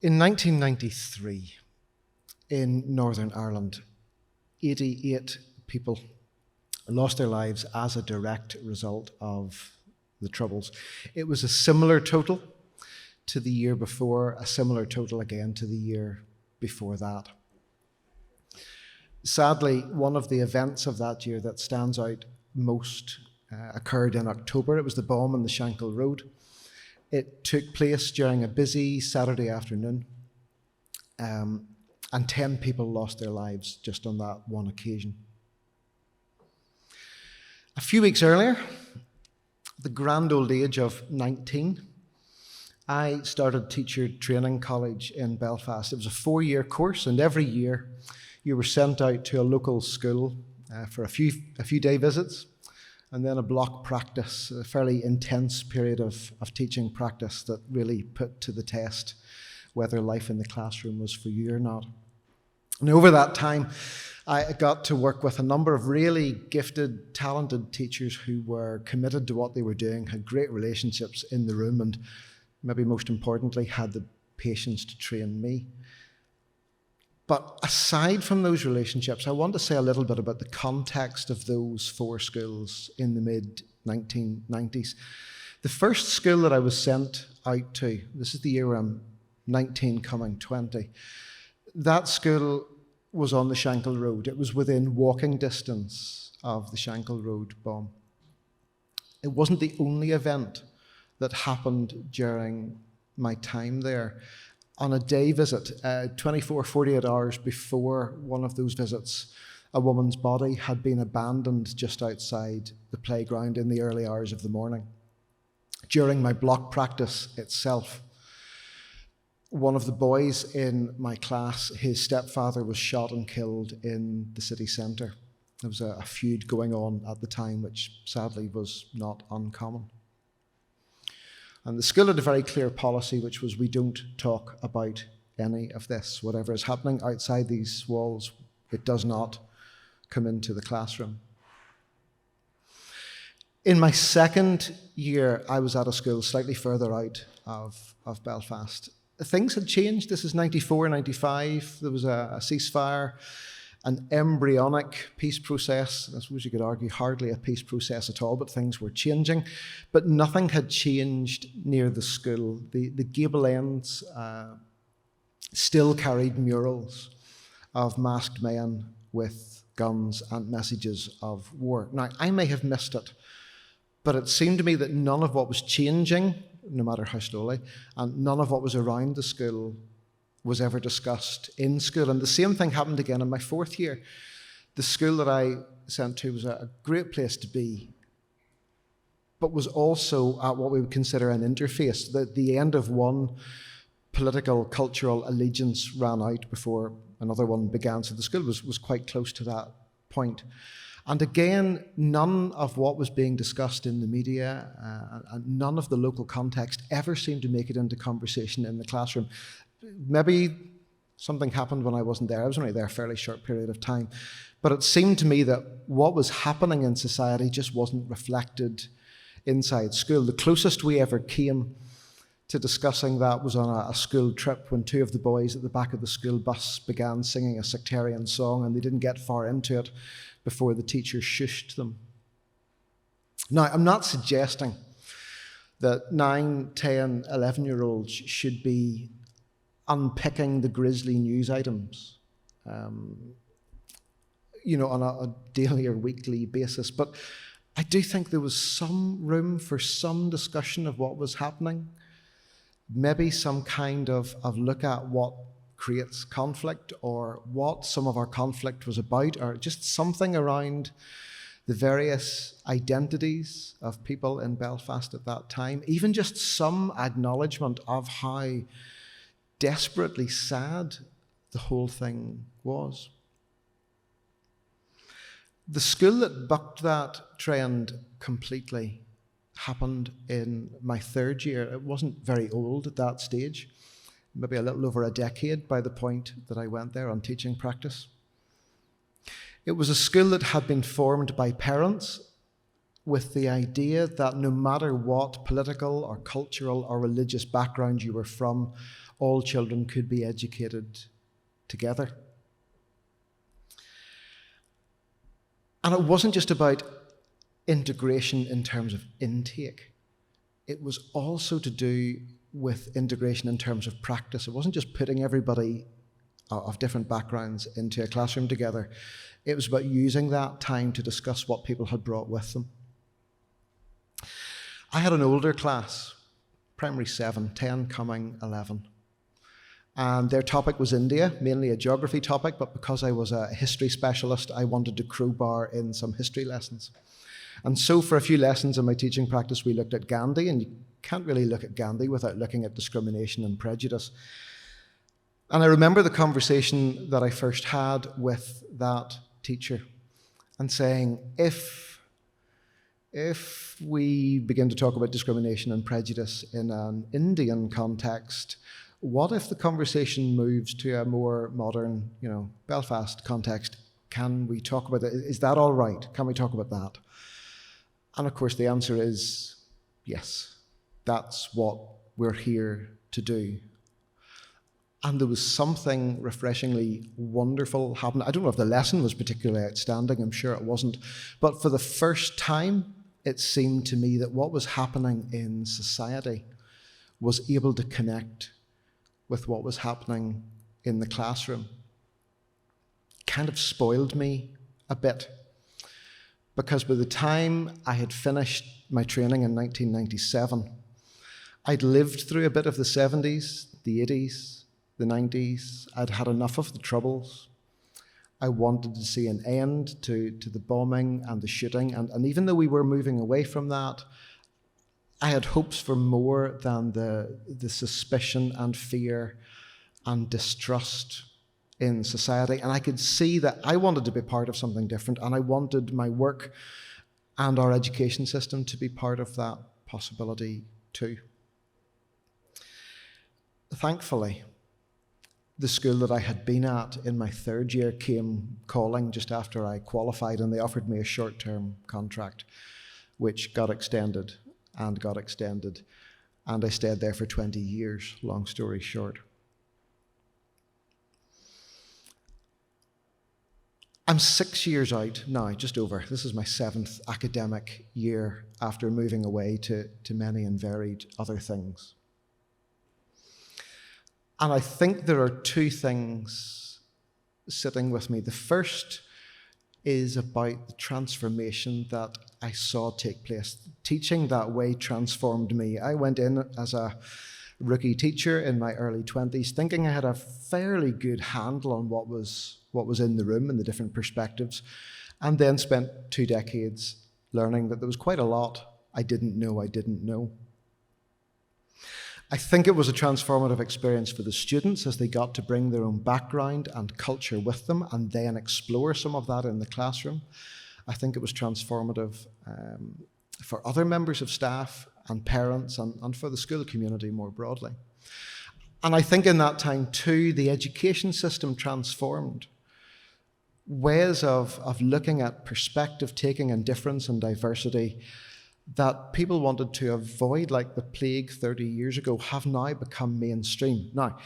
In 1993, in Northern Ireland, 88 people lost their lives as a direct result of the Troubles. It was a similar total to the year before, a similar total again to the year before that. Sadly, one of the events of that year that stands out most occurred in October. It was the bomb on the Shankill Road. It took place during a busy Saturday afternoon, and 10 people lost their lives just on that one occasion. A few weeks earlier, at the grand old age of 19, I started teacher training college in Belfast. It was a 4-year course, and every year you were sent out to a local school for a few day visits, and then a block practice, a fairly intense period of teaching practice that really put to the test whether life in the classroom was for you or not. And over that time, I got to work with a number of really gifted, talented teachers who were committed to what they were doing, had great relationships in the room, and maybe most importantly, had the patience to train me. But aside from those relationships, I want to say a little bit about the context of those 4 schools in the mid-1990s. The first school that I was sent out to, this is the year where I'm 19 coming 20, that school was on the Shankill Road. It was within walking distance of the Shankill Road bomb. It wasn't the only event that happened during my time there. On a day visit, 48 hours before one of those visits, a woman's body had been abandoned just outside the playground in the early hours of the morning. During my block practice itself, one of the boys in my class, his stepfather was shot and killed in the city centre. There was a feud going on at the time, which sadly was not uncommon. And the school had a very clear policy, which was we don't talk about any of this. Whatever is happening outside these walls, it does not come into the classroom. In my second year, I was at a school slightly further out of Belfast. Things had changed. This is 94, 95. There was a ceasefire, an embryonic peace process. I suppose you could argue hardly a peace process at all, but things were changing. But nothing had changed near the school. The gable ends still carried murals of masked men with guns and messages of war. Now, I may have missed it, but it seemed to me that none of what was changing, no matter how slowly, and none of what was around the school was ever discussed in school. And the same thing happened again in my 4th year. The school that I sent to was a great place to be, but was also at what we would consider an interface. The end of one political, cultural allegiance ran out before another one began. So the school was quite close to that point. And again, none of what was being discussed in the media and none of the local context ever seemed to make it into conversation in the classroom. Maybe something happened when I wasn't there. I was only there a fairly short period of time. But it seemed to me that what was happening in society just wasn't reflected inside school. The closest we ever came to discussing that was on a school trip when 2 of the boys at the back of the school bus began singing a sectarian song, and they didn't get far into it before the teacher shushed them. Now, I'm not suggesting that 9, 10, 11-year-olds should be unpicking the grisly news items, on a daily or weekly basis. But I do think there was some room for some discussion of what was happening, maybe some kind of look at what creates conflict or what some of our conflict was about, or just something around the various identities of people in Belfast at that time, even just some acknowledgement of how desperately sad the whole thing was. The school that bucked that trend completely happened in my 3rd year. It wasn't very old at that stage, maybe a little over a decade by the point that I went there on teaching practice. It was a school that had been formed by parents with the idea that no matter what political or cultural or religious background you were from, all children could be educated together. And it wasn't just about integration in terms of intake. It was also to do with integration in terms of practice. It wasn't just putting everybody of different backgrounds into a classroom together. It was about using that time to discuss what people had brought with them. I had an older class, primary 7, 10 coming 11. And their topic was India, mainly a geography topic, but because I was a history specialist, I wanted to crowbar in some history lessons. And so for a few lessons in my teaching practice, we looked at Gandhi, and you can't really look at Gandhi without looking at discrimination and prejudice. And I remember the conversation that I first had with that teacher and saying, if we begin to talk about discrimination and prejudice in an Indian context, what if the conversation moves to a more modern, Belfast context? Can we talk about that? Is that all right? Can we talk about that? And of course, the answer is yes. That's what we're here to do. And there was something refreshingly wonderful happening. I don't know if the lesson was particularly outstanding. I'm sure it wasn't. But for the first time, it seemed to me that what was happening in society was able to connect with what was happening in the classroom. Kind of spoiled me a bit, because by the time I had finished my training in 1997, I'd lived through a bit of the 70s, the 80s, the 90s. I'd had enough of the troubles. I wanted to see an end to the bombing and the shooting, and even though we were moving away from that, I had hopes for more than the suspicion and fear and distrust in society. And I could see that I wanted to be part of something different, and I wanted my work and our education system to be part of that possibility too. Thankfully, the school that I had been at in my third year came calling just after I qualified, and they offered me a short-term contract, which got extended and got extended, and I stayed there for 20 years, long story short. I'm 6 years out now, just over. This is my 7th academic year after moving away to many and varied other things. And I think there are two things sitting with me. The first is about the transformation that I saw take place. Teaching that way transformed me. I went in as a rookie teacher in my early 20s, thinking I had a fairly good handle on what was in the room and the different perspectives, and then spent 2 decades learning that there was quite a lot I didn't know. I think it was a transformative experience for the students as they got to bring their own background and culture with them and then explore some of that in the classroom. I think it was transformative for other members of staff and parents and for the school community more broadly. And I think in that time too, the education system transformed. Ways of looking at perspective taking and difference and diversity that people wanted to avoid like the plague 30 years ago have now become mainstream. Now,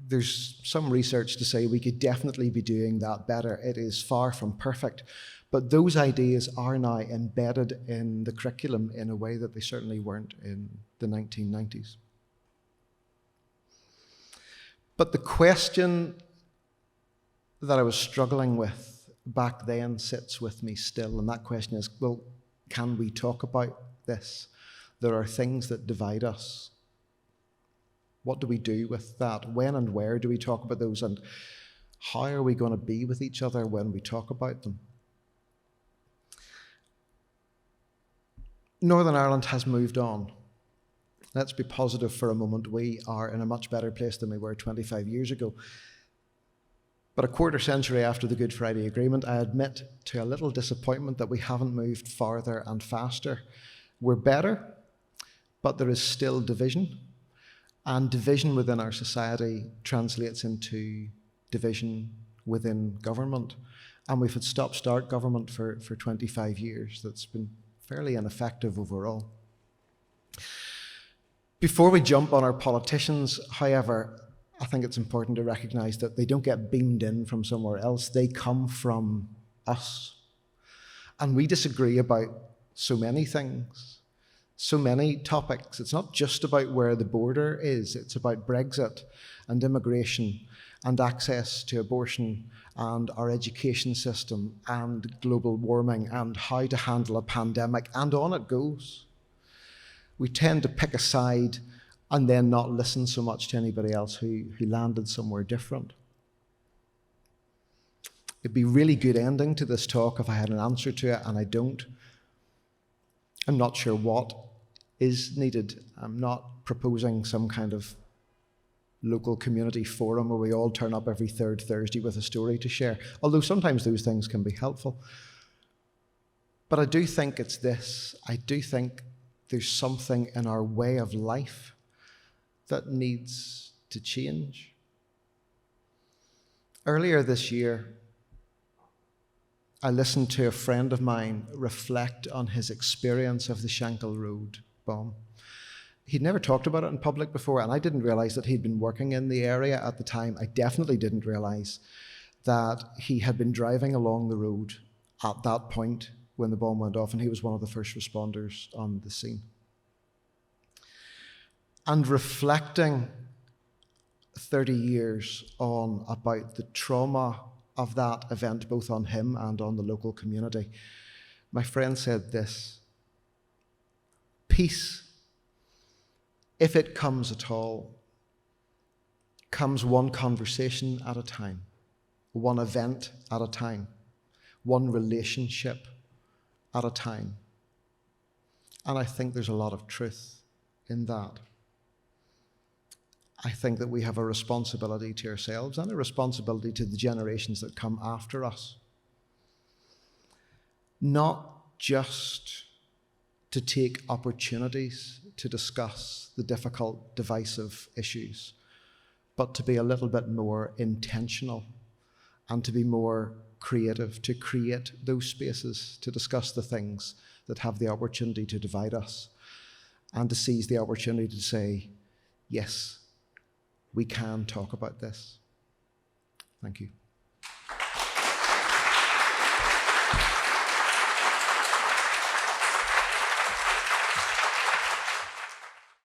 there's some research to say we could definitely be doing that better. It is far from perfect, but those ideas are now embedded in the curriculum in a way that they certainly weren't in the 1990s. But the question that I was struggling with back then sits with me still, and that question is, well, can we talk about this? There are things that divide us. What do we do with that? When and where do we talk about those? And how are we going to be with each other when we talk about them? Northern Ireland has moved on. Let's be positive for a moment. We are in a much better place than we were 25 years ago. But a quarter century after the Good Friday Agreement, I admit to a little disappointment that we haven't moved farther and faster. We're better, but there is still division. And division within our society translates into division within government. And we've had stop-start government for 25 years that's been fairly ineffective overall. Before we jump on our politicians, however, I think it's important to recognise that they don't get beamed in from somewhere else. They come from us. And we disagree about so many things, so many topics. It's not just about where the border is. It's about Brexit and immigration and access to abortion and our education system and global warming and how to handle a pandemic, and on it goes. We tend to pick a side and then not listen so much to anybody else who landed somewhere different. It'd be a really good ending to this talk if I had an answer to it, and I don't. I'm not sure what is needed. I'm not proposing some kind of local community forum where we all turn up every third Thursday with a story to share, although sometimes those things can be helpful. But I do think it's this. I do think there's something in our way of life that needs to change. Earlier this year, I listened to a friend of mine reflect on his experience of the Shankill Road bomb. He'd never talked about it in public before, and I didn't realize that he'd been working in the area at the time. I definitely didn't realize that he had been driving along the road at that point when the bomb went off, and he was one of the first responders on the scene. And reflecting 30 years on about the trauma of that event, both on him and on the local community, my friend said this: peace, if it comes at all, comes one conversation at a time, one event at a time, one relationship at a time. And I think there's a lot of truth in that. I think that we have a responsibility to ourselves and a responsibility to the generations that come after us. Not just to take opportunities to discuss the difficult, divisive issues, but to be a little bit more intentional and to be more creative, to create those spaces to discuss the things that have the opportunity to divide us, and to seize the opportunity to say, yes, we can talk about this. Thank you.